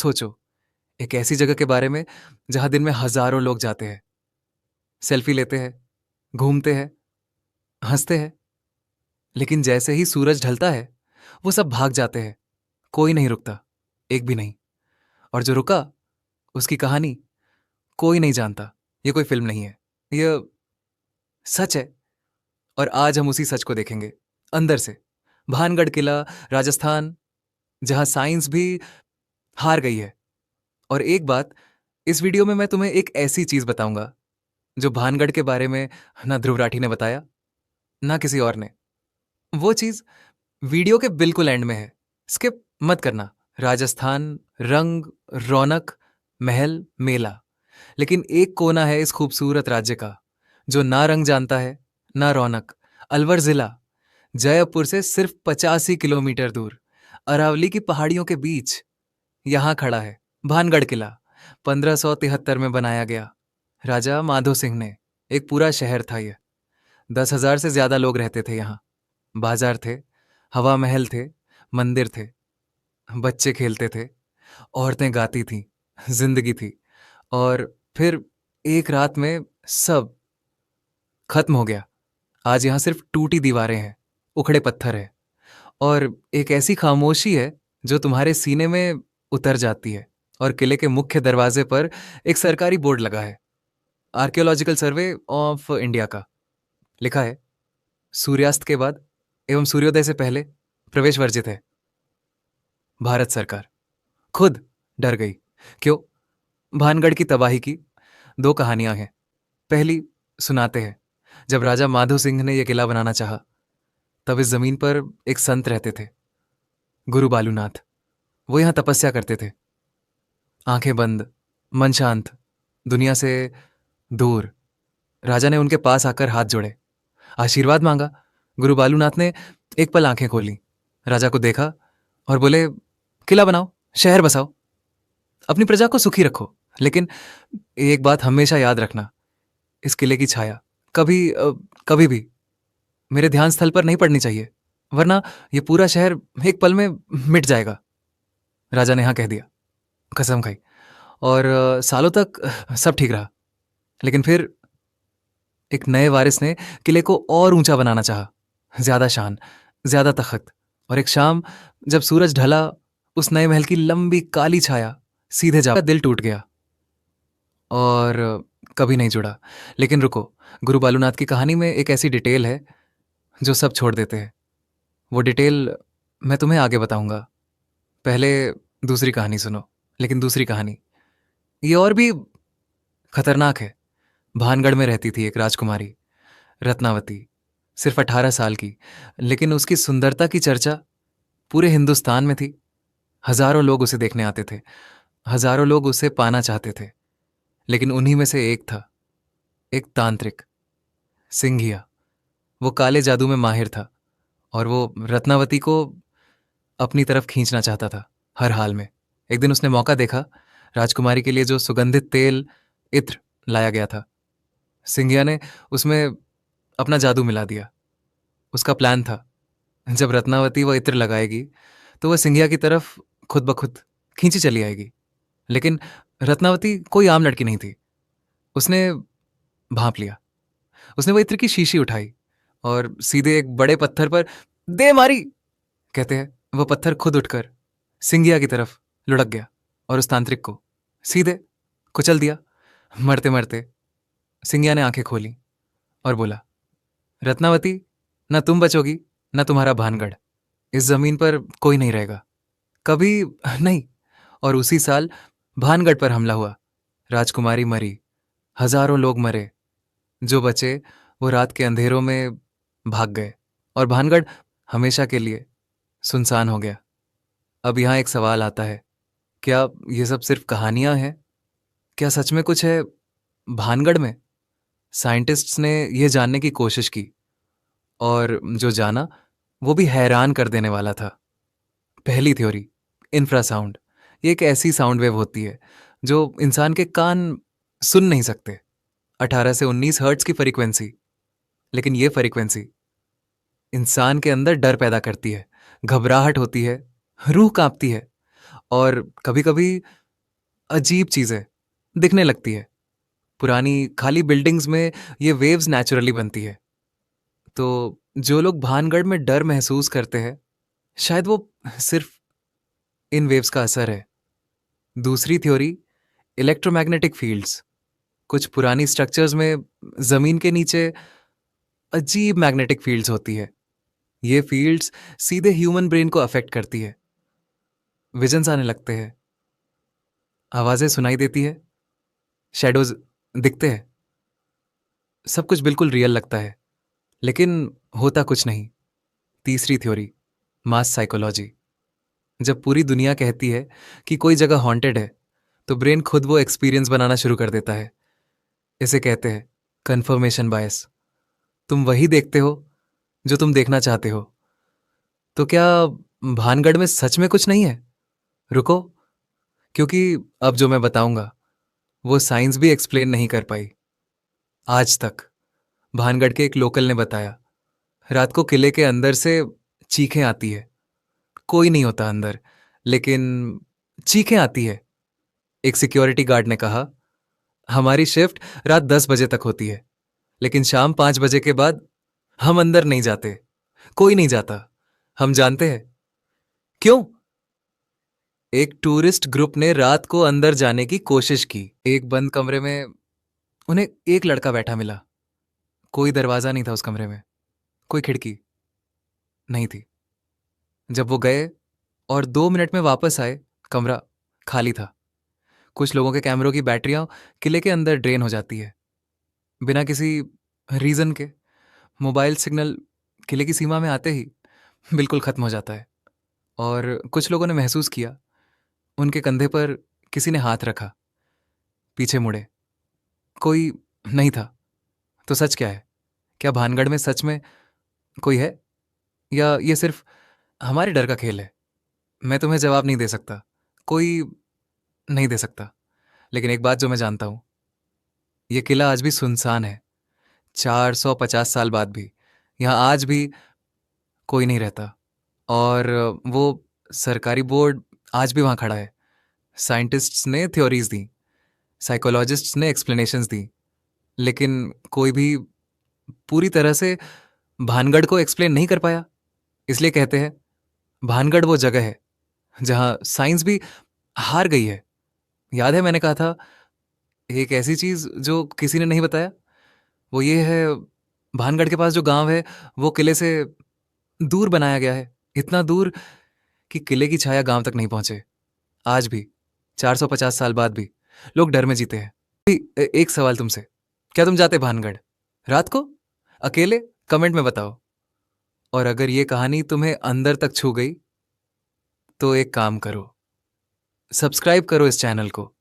सोचो, एक ऐसी जगह के बारे में जहां दिन में हजारों लोग जाते हैं, सेल्फी लेते हैं, घूमते हैं, हंसते हैं, लेकिन जैसे ही सूरज ढलता है वो सब भाग जाते हैं। कोई नहीं रुकता, एक भी नहीं। और जो रुका उसकी कहानी कोई नहीं जानता। ये कोई फिल्म नहीं है, ये सच है। और आज हम उसी सच को देखेंगे अंदर से। भानगढ़ किला, राजस्थान, जहां साइंस भी हार गई है। और एक बात, इस वीडियो में मैं तुम्हें एक ऐसी चीज बताऊंगा जो भानगढ़ के बारे में ना ध्रुव राठी ने बताया, ना किसी और ने। वो चीज वीडियो के बिल्कुल एंड में है, स्किप मत करना। राजस्थान, रंग, रौनक, महल, मेला, लेकिन एक कोना है इस खूबसूरत राज्य का जो ना रंग जानता है, ना रौनक। अलवर जिला, जयपुर से सिर्फ 85 किलोमीटर दूर, अरावली की पहाड़ियों के बीच, यहां खड़ा है भानगढ़ किला। 1573 में बनाया गया, राजा माधो सिंह ने। एक पूरा शहर था ये, 10,000 से ज्यादा लोग रहते थे यहाँ। बाजार थे, हवा महल थे, मंदिर थे, बच्चे खेलते थे, औरतें गाती थीं, जिंदगी थी। और फिर एक रात में सब खत्म हो गया। आज यहां सिर्फ टूटी दीवारें हैं, उखड़े पत्थर है, और एक ऐसी खामोशी है जो तुम्हारे सीने में उतर जाती है। और किले के मुख्य दरवाजे पर एक सरकारी बोर्ड लगा है, आर्कियोलॉजिकल सर्वे ऑफ इंडिया का। लिखा है, सूर्यास्त के बाद एवं सूर्योदय से पहले प्रवेश वर्जित है। भारत सरकार खुद डर गई। क्यों? भानगढ़ की तबाही की दो कहानियां हैं। पहली सुनाते हैं, जब राजा माधो सिंह ने यह किला बनाना चाहा, तब इस जमीन पर एक संत रहते थे, गुरु बालूनाथ। वो यहां तपस्या करते थे, आंखें बंद, मन शांत, दुनिया से दूर। राजा ने उनके पास आकर हाथ जोड़े, आशीर्वाद मांगा। गुरु बालूनाथ ने एक पल आंखें खोली, राजा को देखा और बोले, किला बनाओ, शहर बसाओ, अपनी प्रजा को सुखी रखो, लेकिन एक बात हमेशा याद रखना, इस किले की छाया कभी भी मेरे ध्यान स्थल पर नहीं पड़नी चाहिए, वरना यह पूरा शहर एक पल में मिट जाएगा। राजा ने हाँ कह दिया, कसम खाई। और सालों तक सब ठीक रहा। लेकिन फिर एक नए वारिस ने किले को और ऊंचा बनाना चाहा, ज्यादा शान, ज्यादा तखत। और एक शाम जब सूरज ढला, उस नए महल की लंबी काली छाया सीधे जा, दिल टूट गया और कभी नहीं जुड़ा। लेकिन रुको, गुरु बालूनाथ की कहानी में एक ऐसी डिटेल है जो सब छोड़ देते हैं। वो डिटेल मैं तुम्हें आगे बताऊंगा। पहले दूसरी कहानी सुनो। लेकिन दूसरी कहानी ये और भी खतरनाक है। भानगढ़ में रहती थी एक राजकुमारी, रत्नावती, सिर्फ 18 साल की, लेकिन उसकी सुंदरता की चर्चा पूरे हिंदुस्तान में थी। हजारों लोग उसे देखने आते थे, हजारों लोग उसे पाना चाहते थे। लेकिन उन्हीं में से एक था, एक तांत्रिक, सिंघिया। वो काले जादू में माहिर था और वो रत्नावती को अपनी तरफ खींचना चाहता था हर हाल में। एक दिन उसने मौका देखा, राजकुमारी के लिए जो सुगंधित तेल, इत्र लाया गया था, सिंघिया ने उसमें अपना जादू मिला दिया। उसका प्लान था, जब रत्नावती वो इत्र लगाएगी तो वह सिंघिया की तरफ खुद ब खुद खींची चली आएगी। लेकिन रत्नावती कोई आम लड़की नहीं थी। उसने भांप लिया, उसने वो इत्र की शीशी उठाई और सीधे एक बड़े पत्थर पर दे मारी। कहते हैं वो पत्थर खुद उठकर सिंघिया की तरफ लुढ़क गया और उस तांत्रिक को सीधे कुचल दिया। मरते मरते सिंघिया ने आंखें खोली और बोला, रत्नावती, ना तुम बचोगी, ना तुम्हारा भानगढ़। इस जमीन पर कोई नहीं रहेगा, कभी नहीं। और उसी साल भानगढ़ पर हमला हुआ, राजकुमारी मरी, हजारों लोग मरे। जो बचे वो रात के अंधेरों में भाग गए और भानगढ़ हमेशा के लिए सुनसान हो गया। अब यहां एक सवाल आता है, क्या ये सब सिर्फ कहानियां हैं? क्या सच में कुछ है भानगढ़ में? साइंटिस्ट्स ने यह जानने की कोशिश की और जो जाना वो भी हैरान कर देने वाला था। पहली थ्योरी, इंफ्रासाउंड। ये एक ऐसी साउंड वेव होती है जो इंसान के कान सुन नहीं सकते। 18 से 19 हर्ट्ज की फ्रीक्वेंसी। लेकिन ये फ्रीक्वेंसी इंसान के अंदर डर पैदा करती है, घबराहट होती है, रूह कांपती है। और कभी-कभी अजीब चीज़ें दिखने लगती है। पुरानी खाली बिल्डिंग्स में ये वेव्स नेचुरली बनती है। तो जो लोग भानगढ़ में डर महसूस करते हैं, शायद वो सिर्फ इन वेव्स का असर है। दूसरी थ्योरी, इलेक्ट्रोमैग्नेटिक फील्ड्स। कुछ पुरानी स्ट्रक्चर्स में जमीन के नीचे अजीब मैग्नेटिक फील्ड्स होती है। ये फील्ड्स सीधे ह्यूमन ब्रेन को अफेक्ट करती है। विजन्स आने लगते हैं, आवाजें सुनाई देती है, शैडोज दिखते हैं। सब कुछ बिल्कुल रियल लगता है, लेकिन होता कुछ नहीं। तीसरी थ्योरी, मास साइकोलॉजी। जब पूरी दुनिया कहती है कि कोई जगह हॉन्टेड है, तो ब्रेन खुद वो एक्सपीरियंस बनाना शुरू कर देता है। इसे कहते हैं कन्फर्मेशन बायस। तुम वही देखते हो जो तुम देखना चाहते हो। तो क्या भानगढ़ में सच में कुछ नहीं है? रुको, क्योंकि अब जो मैं बताऊंगा वो साइंस भी एक्सप्लेन नहीं कर पाई आज तक। भानगढ़ के एक लोकल ने बताया, रात को किले के अंदर से चीखें आती है। कोई नहीं होता अंदर, लेकिन चीखें आती है। एक सिक्योरिटी गार्ड ने कहा, हमारी शिफ्ट रात 10 बजे तक होती है, लेकिन शाम 5 बजे के बाद हम अंदर नहीं जाते। कोई नहीं जाता। हम जानते हैं क्यों? एक टूरिस्ट ग्रुप ने रात को अंदर जाने की कोशिश की। एक बंद कमरे में उन्हें एक लड़का बैठा मिला। कोई दरवाजा नहीं था उस कमरे में, कोई खिड़की नहीं थी। जब वो गए और 2 मिनट में वापस आए, कमरा खाली था। कुछ लोगों के कैमरों की बैटरियां किले के अंदर ड्रेन हो जाती है बिना किसी रीजन के। मोबाइल सिग्नल किले की सीमा में आते ही बिल्कुल खत्म हो जाता है। और कुछ लोगों ने महसूस किया, उनके कंधे पर किसी ने हाथ रखा। पीछे मुड़े, कोई नहीं था। तो सच क्या है? क्या भानगढ़ में सच में कोई है, या ये सिर्फ हमारे डर का खेल है? मैं तुम्हें जवाब नहीं दे सकता, कोई नहीं दे सकता। लेकिन एक बात जो मैं जानता हूं, यह किला आज भी सुनसान है। 450 साल बाद भी यहां आज भी कोई नहीं रहता। और वो सरकारी बोर्ड आज भी वहां खड़ा है। साइंटिस्ट्स ने थ्योरीज दी, साइकोलॉजिस्ट्स ने एक्सप्लेनेशंस दी, लेकिन कोई भी पूरी तरह से भानगढ़ को एक्सप्लेन नहीं कर पाया। इसलिए कहते हैं भानगढ़ वो जगह है जहां साइंस भी हार गई है। याद है मैंने कहा था, एक ऐसी चीज जो किसी ने नहीं बताया, वो ये है, भानगढ़ के पास जो गांव है वो किले से दूर बनाया गया है। इतना दूर कि किले की छाया गांव तक नहीं पहुंचे। आज भी 450 साल बाद भी लोग डर में जीते हैं। एक सवाल तुमसे, क्या तुम जाते भानगढ़ रात को अकेले? कमेंट में बताओ। और अगर ये कहानी तुम्हें अंदर तक छू गई, तो एक काम करो, सब्सक्राइब करो इस चैनल को।